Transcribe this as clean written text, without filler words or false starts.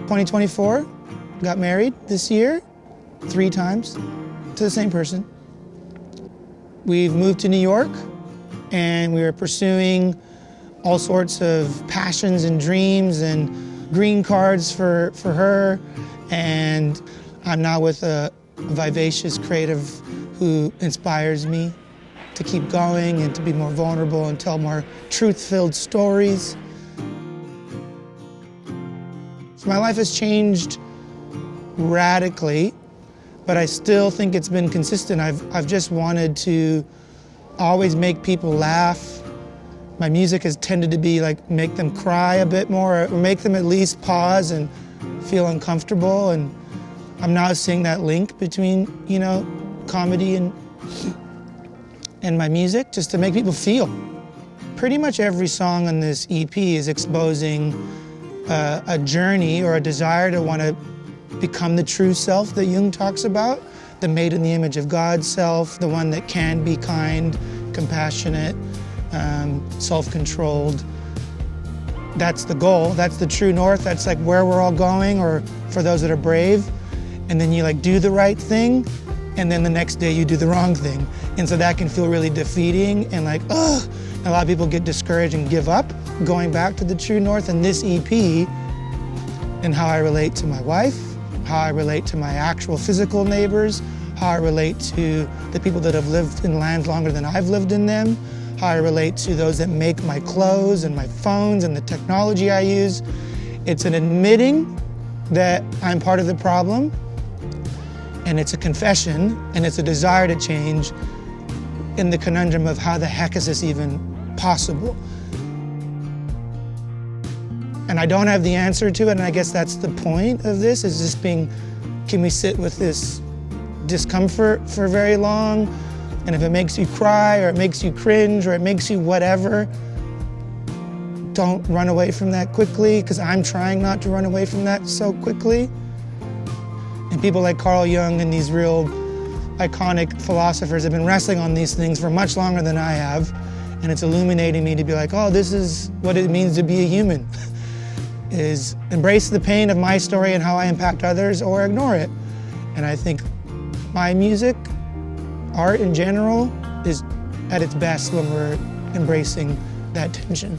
2024, got married this year 3 times to the same person. We've moved to New York and we are pursuing all sorts of passions and dreams and green cards for her. And I'm now with a vivacious creative who inspires me to keep going and to be more vulnerable and tell more truth-filled stories. So my life has changed radically, but I still think it's been consistent. I've just wanted to always make people laugh. My music has tended to be like make them cry a bit more, or make them at least pause and feel uncomfortable. And I'm now seeing that link between, comedy and my music, just to make people feel. Pretty much every song on this EP is exposing a journey or a desire to want to become the true self that Jung talks about, the made in the image of God self, the one that can be kind, compassionate, self-controlled. That's the goal, that's the true north, that's like where we're all going, or for those that are brave. And then you do the right thing, and then the next day you do the wrong thing. And so that can feel really defeating and ugh. A lot of people get discouraged and give up going back to the true north. And this EP, and how I relate to my wife, how I relate to my actual physical neighbors, how I relate to the people that have lived in lands longer than I've lived in them, how I relate to those that make my clothes and my phones and the technology I use. It's an admitting that I'm part of the problem, and it's a confession, and it's a desire to change in the conundrum of how the heck is this even possible? And I don't have the answer to it, and I guess that's the point of this, is just can we sit with this discomfort for very long? And if it makes you cry, or it makes you cringe, or it makes you whatever, don't run away from that quickly, because I'm trying not to run away from that so quickly. And people like Carl Jung and these real iconic philosophers have been wrestling on these things for much longer than I have. And it's illuminating me to be like, oh, this is what it means to be a human, is embrace the pain of my story and how I impact others, or ignore it. And I think my music, art in general, is at its best when we're embracing that tension.